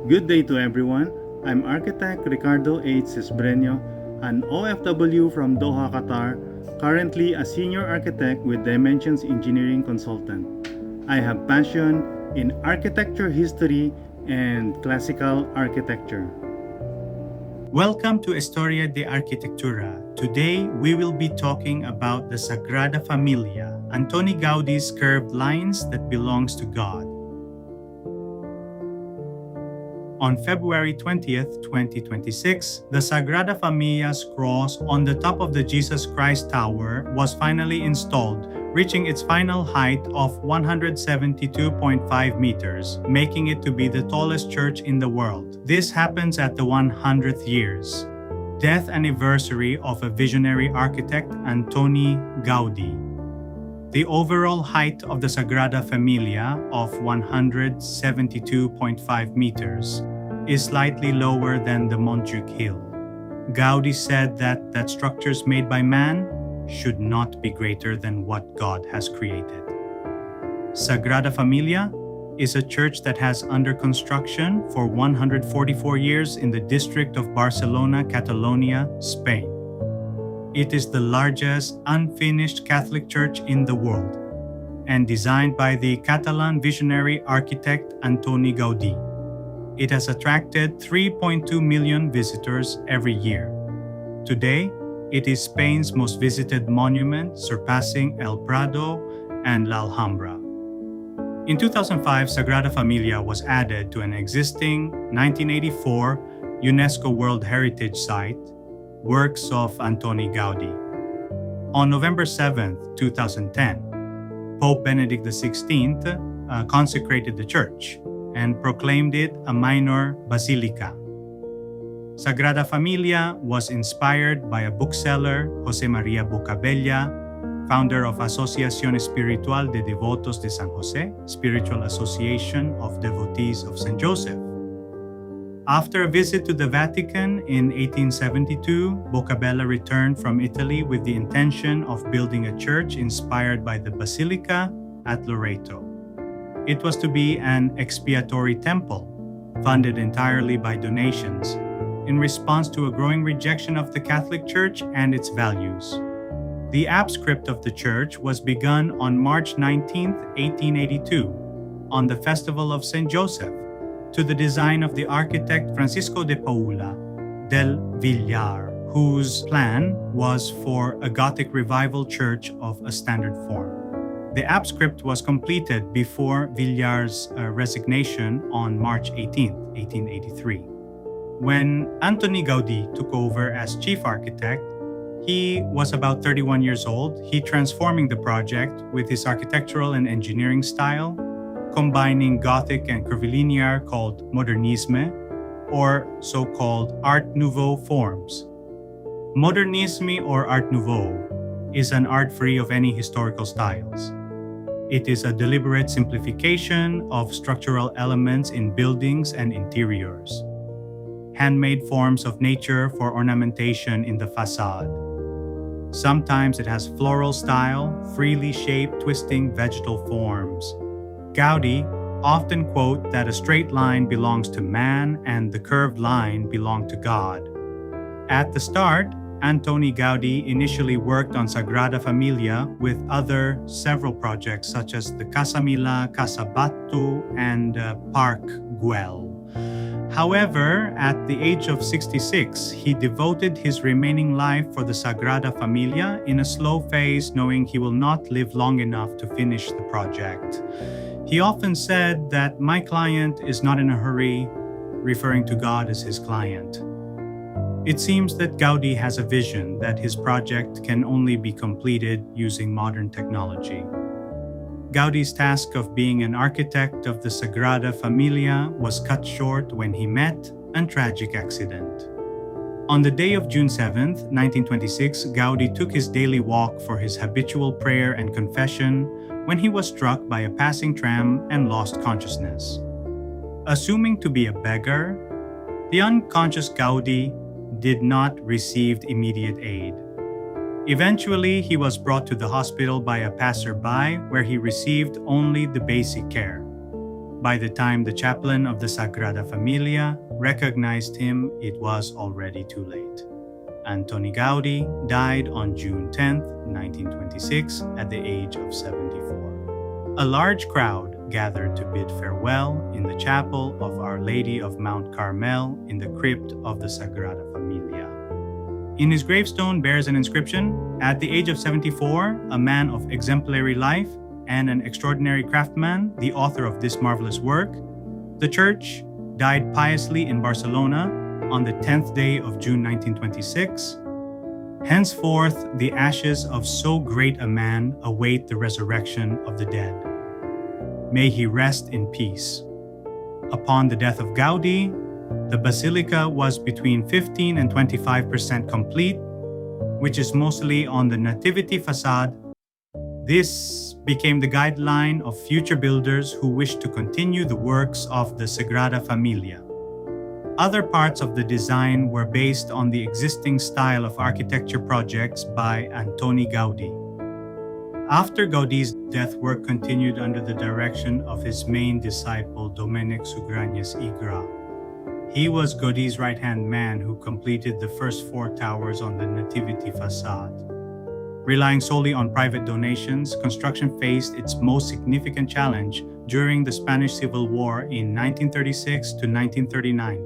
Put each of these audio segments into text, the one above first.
Good day to everyone. I'm architect Ricardo H. Cisbreño, an OFW from Doha, Qatar, currently a senior architect with Dimensions Engineering Consultant. I have passion in architecture history and classical architecture. Welcome to Historia de Arquitectura. Today, we will be talking about the Sagrada Familia, Antoni Gaudi's curved lines that belongs to God. On February 20th, 2026, the Sagrada Familia's cross on the top of the Jesus Christ Tower was finally installed, reaching its final height of 172.5 meters, making it to be the tallest church in the world. This happens at the 100th years, death anniversary of a visionary architect, Antoni Gaudi. The overall height of the Sagrada Familia of 172.5 meters is slightly lower than the Montjuic Hill. Gaudi said that structures made by man should not be greater than what God has created. Sagrada Familia is a church that has under construction for 144 years in the district of Barcelona, Catalonia, Spain. It is the largest unfinished Catholic church in the world and designed by the Catalan visionary architect Antoni Gaudi. It has attracted 3.2 million visitors every year. Today, it is Spain's most visited monument, surpassing El Prado and La Alhambra. In 2005, Sagrada Familia was added to an existing 1984 UNESCO World Heritage Site, Works of Antoni Gaudi. On November 7, 2010, Pope Benedict XVI consecrated the church and proclaimed it a minor basilica. Sagrada Familia was inspired by a bookseller, José María Bocabella, founder of Asociación Espiritual de Devotos de San José, Spiritual Association of Devotees of St. Joseph. After a visit to the Vatican in 1872, Bocabella returned from Italy with the intention of building a church inspired by the Basilica at Loreto. It was to be an expiatory temple, funded entirely by donations, in response to a growing rejection of the Catholic Church and its values. The apscript of the church was begun on March 19, 1882, on the Festival of St. Joseph, to the design of the architect Francisco de Paula del Villar, whose plan was for a Gothic revival church of a standard form. The apscript was completed before Villar's resignation on March 18, 1883. When Antoni Gaudi took over as chief architect, he was about 31 years old. He transforming the project with his architectural and engineering style, combining Gothic and curvilinear called Modernisme, or so-called Art Nouveau forms. Modernisme or Art Nouveau is an art free of any historical styles. It is a deliberate simplification of structural elements in buildings and interiors. Handmade forms of nature for ornamentation in the facade. Sometimes it has floral style, freely shaped, twisting vegetal forms. Gaudi often quote that a straight line belongs to man and the curved line belonged to God. At the start, Antoni Gaudi initially worked on Sagrada Familia with other several projects such as the Casa Mila, Casa Batu, and Park Güell. However, at the age of 66, he devoted his remaining life for the Sagrada Familia in a slow phase, knowing he will not live long enough to finish the project. He often said that my client is not in a hurry, referring to God as his client. It seems that Gaudi has a vision that his project can only be completed using modern technology. Gaudi's task of being an architect of the Sagrada Familia was cut short when he met a tragic accident. On the day of June 7, 1926, Gaudi took his daily walk for his habitual prayer and confession when he was struck by a passing tram and lost consciousness. Assuming to be a beggar, the unconscious Gaudi did not receive immediate aid. Eventually, he was brought to the hospital by a passerby where he received only the basic care. By the time the chaplain of the Sagrada Familia recognized him, it was already too late. Antoni Gaudi died on June 10, 1926, at the age of 74. A large crowd gathered to bid farewell in the chapel of Our Lady of Mount Carmel in the crypt of the Sagrada Familia. In his gravestone bears an inscription, "At the age of 74, a man of exemplary life and an extraordinary craftsman, the author of this marvelous work, the church died piously in Barcelona on the 10th day of June 1926. Henceforth, the ashes of so great a man await the resurrection of the dead. May he rest in peace." Upon the death of Gaudi, the basilica was between 15 and 25% complete, which is mostly on the Nativity facade. This became the guideline of future builders who wished to continue the works of the Sagrada Familia. Other parts of the design were based on the existing style of architecture projects by Antoni Gaudi. After Gaudi's death, work continued under the direction of his main disciple, Domènec Sugranyes i Gra. He was Gaudi's right-hand man who completed the first 4 towers on the Nativity facade. Relying solely on private donations, construction faced its most significant challenge during the Spanish Civil War in 1936 to 1939.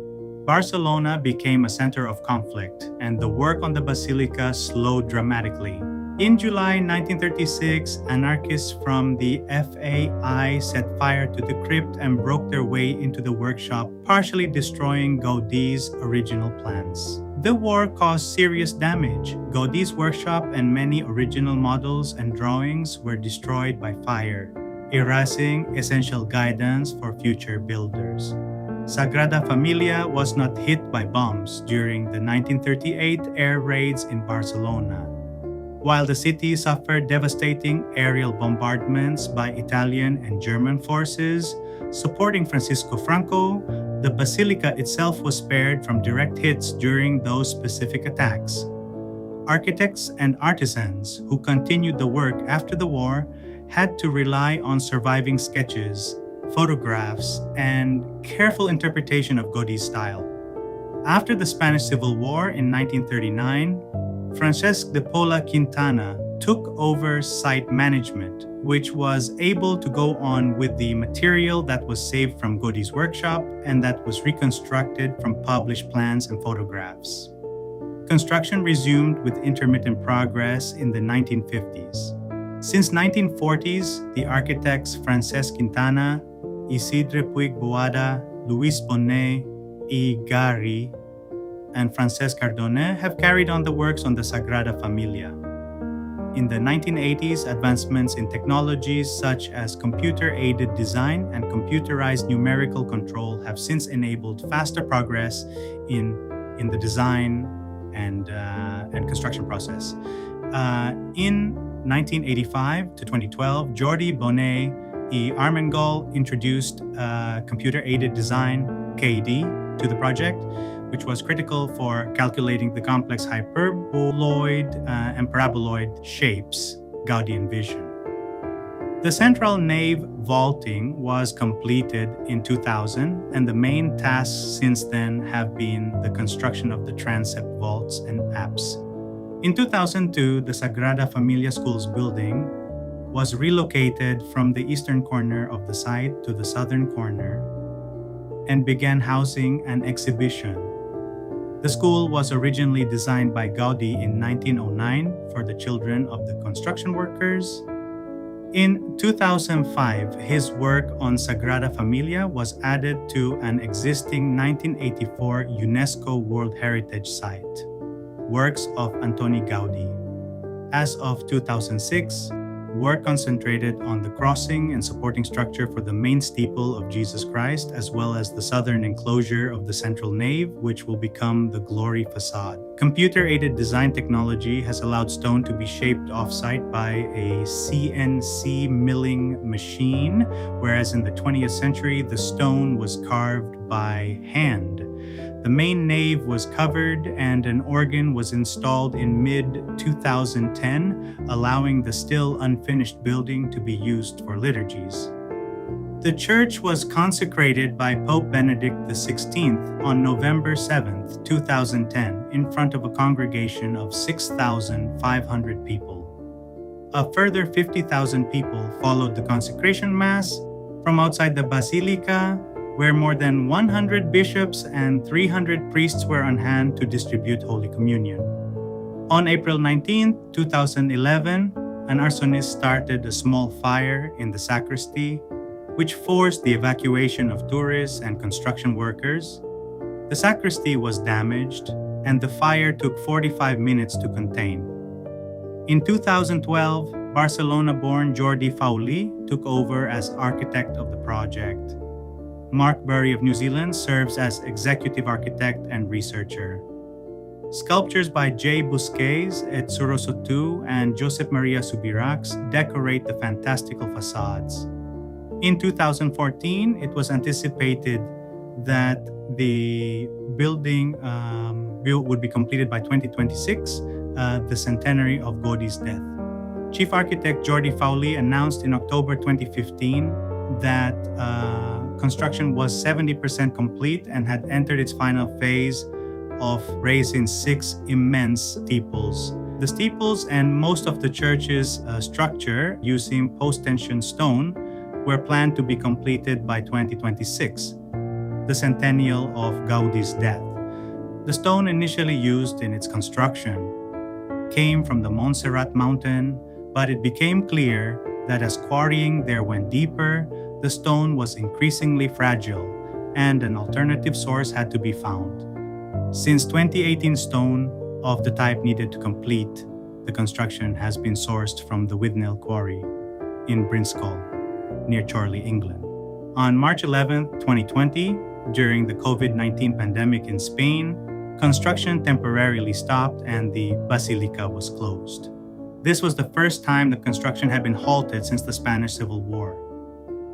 Barcelona became a center of conflict, and the work on the basilica slowed dramatically. In July 1936, anarchists from the FAI set fire to the crypt and broke their way into the workshop, partially destroying Gaudi's original plans. The war caused serious damage. Gaudi's workshop and many original models and drawings were destroyed by fire, erasing essential guidance for future builders. Sagrada Familia was not hit by bombs during the 1938 air raids in Barcelona. While the city suffered devastating aerial bombardments by Italian and German forces supporting Francisco Franco, the basilica itself was spared from direct hits during those specific attacks. Architects and artisans who continued the work after the war had to rely on surviving sketches, photographs, and careful interpretation of Gaudi's style. After the Spanish Civil War in 1939, Francesc de Paula Quintana took over site management, which was able to go on with the material that was saved from Gaudi's workshop and that was reconstructed from published plans and photographs. Construction resumed with intermittent progress in the 1950s. Since 1940s, the architects Francesc Quintana, Isidre Puig Boada, Luis Bonet, I. Gari, and Francesc Cardone have carried on the works on the Sagrada Familia. In the 1980s, advancements in technologies such as computer-aided design and computerized numerical control have since enabled faster progress in the design and construction process. In 1985 to 2012, Jordi Bonet y Armengol introduced computer-aided design, KD, to the project, which was critical for calculating the complex hyperboloid and paraboloid shapes Gaudi envisioned. The central nave vaulting was completed in 2000, and the main tasks since then have been the construction of the transept vaults and apse. In 2002, the Sagrada Familia Schools building was relocated from the eastern corner of the site to the southern corner and began housing an exhibition. The school was originally designed by Gaudi in 1909 for the children of the construction workers. In 2005, his work on Sagrada Familia was added to an existing 1984 UNESCO World Heritage Site, Works of Antoni Gaudi. As of 2006, work concentrated on the crossing and supporting structure for the main steeple of Jesus Christ, as well as the southern enclosure of the central nave, which will become the glory facade. Computer-aided design technology has allowed stone to be shaped off-site by a CNC milling machine, whereas in the 20th century, the stone was carved by hand. The main nave was covered and an organ was installed in mid-2010, allowing the still unfinished building to be used for liturgies. The church was consecrated by Pope Benedict XVI on November 7, 2010, in front of a congregation of 6,500 people. A further 50,000 people followed the consecration mass from outside the basilica, where more than 100 bishops and 300 priests were on hand to distribute Holy Communion. On April 19, 2011, an arsonist started a small fire in the sacristy, which forced the evacuation of tourists and construction workers. The sacristy was damaged, and the fire took 45 minutes to contain. In 2012, Barcelona-born Jordi Fauli took over as architect of the project. Mark Burry of New Zealand serves as executive architect and researcher. Sculptures by J. Busquets et Surosotu and Josep Maria Subirachs decorate the fantastical facades. In 2014, it was anticipated that the building would be completed by 2026, the centenary of Gaudi's death. Chief architect Jordi Fauli announced in October 2015 that construction was 70% complete and had entered its final phase of raising 6 immense steeples. The steeples and most of the church's structure using post-tension stone were planned to be completed by 2026, the centennial of Gaudi's death. The stone initially used in its construction came from the Montserrat mountain, but it became clear that as quarrying there went deeper, the stone was increasingly fragile and an alternative source had to be found. Since 2018, stone of the type needed to complete the construction has been sourced from the Withnell Quarry in Brinscoll, near Chorley, England. On March 11, 2020, during the COVID-19 pandemic in Spain, construction temporarily stopped and the basilica was closed. This was the first time the construction had been halted since the Spanish Civil War.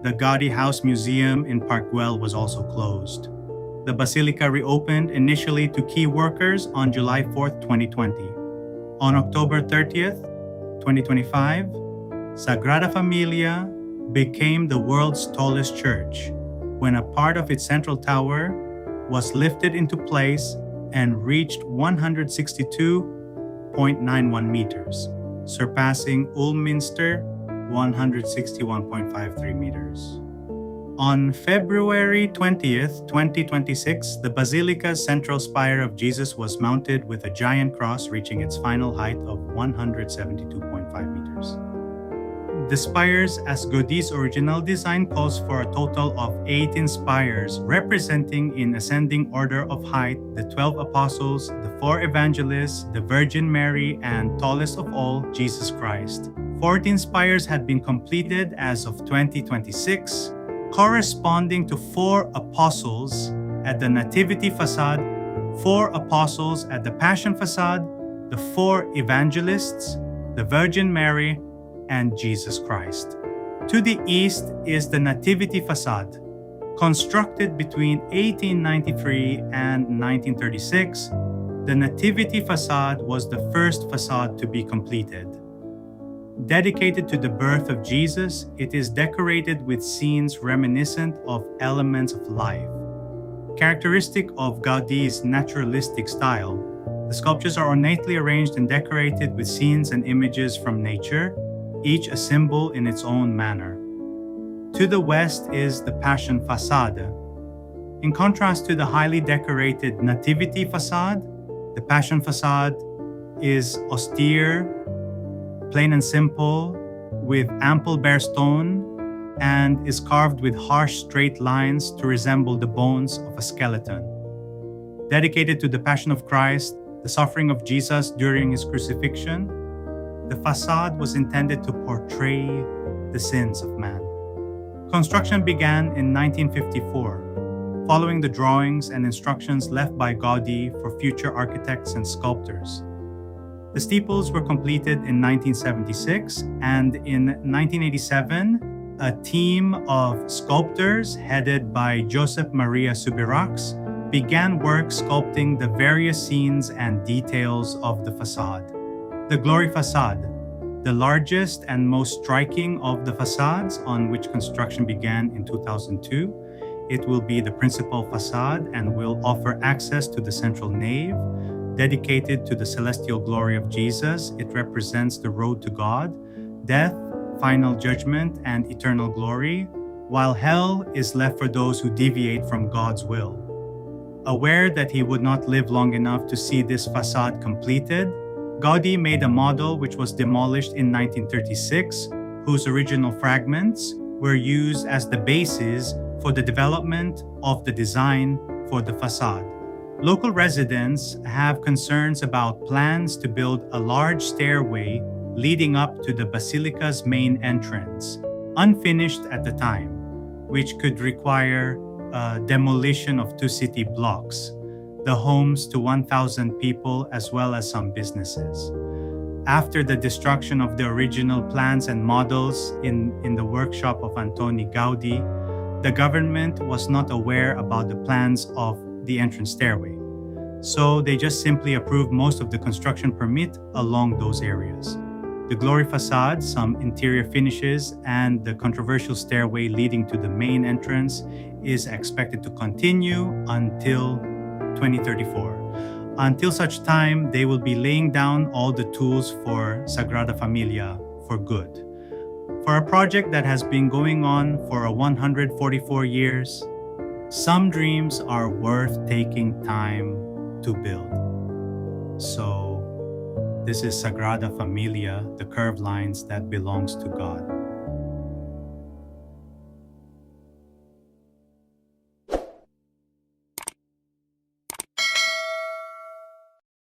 The Gaudi House Museum in Park Güell was also closed. The basilica reopened initially to key workers on July 4, 2020. On October 30th, 2025, Sagrada Familia became the world's tallest church when a part of its central tower was lifted into place and reached 162.91 meters, surpassing Ulminster 161.53 meters. On February 20th, 2026, the basilica's central spire of Jesus was mounted with a giant cross reaching its final height of 172.5 meters. The spires, as Gaudi's original design, calls for a total of 18 spires, representing in ascending order of height the 12 apostles, the 4 evangelists, the Virgin Mary, and tallest of all, Jesus Christ. 14 spires had been completed as of 2026, corresponding to 4 apostles at the Nativity facade, 4 apostles at the Passion facade, the 4 evangelists, the Virgin Mary, and Jesus Christ. To the east is the Nativity facade. Constructed between 1893 and 1936, the Nativity facade was the first facade to be completed. Dedicated to the birth of Jesus, it is decorated with scenes reminiscent of elements of life. Characteristic of Gaudi's naturalistic style, the sculptures are ornately arranged and decorated with scenes and images from nature, each a symbol in its own manner. To the west is the Passion facade. In contrast to the highly decorated Nativity facade, the Passion facade is austere, plain and simple, with ample bare stone, and is carved with harsh straight lines to resemble the bones of a skeleton. Dedicated to the Passion of Christ, the suffering of Jesus during his crucifixion, the facade was intended to portray the sins of man. Construction began in 1954, following the drawings and instructions left by Gaudi for future architects and sculptors. The steeples were completed in 1976, and in 1987, a team of sculptors headed by Josep Maria Subirachs began work sculpting the various scenes and details of the facade. The Glory facade, the largest and most striking of the facades on which construction began in 2002. It will be the principal facade and will offer access to the central nave. Dedicated to the celestial glory of Jesus, it represents the road to God, death, final judgment, and eternal glory, while hell is left for those who deviate from God's will. Aware that he would not live long enough to see this facade completed, Gaudi made a model which was demolished in 1936, whose original fragments were used as the basis for the development of the design for the facade. Local residents have concerns about plans to build a large stairway leading up to the basilica's main entrance, unfinished at the time, which could require demolition of 2 city blocks, the homes to 1,000 people as well as some businesses. After the destruction of the original plans and models in the workshop of Antoni Gaudi, the government was not aware about the plans of the entrance stairway. So they just simply approved most of the construction permit along those areas. The glory facade, some interior finishes, and the controversial stairway leading to the main entrance is expected to continue until 2034. Until such time, they will be laying down all the tools for Sagrada Familia for good. For a project that has been going on for 144 years, some dreams are worth taking time to build. So, this is Sagrada Familia, the curved lines that belongs to God.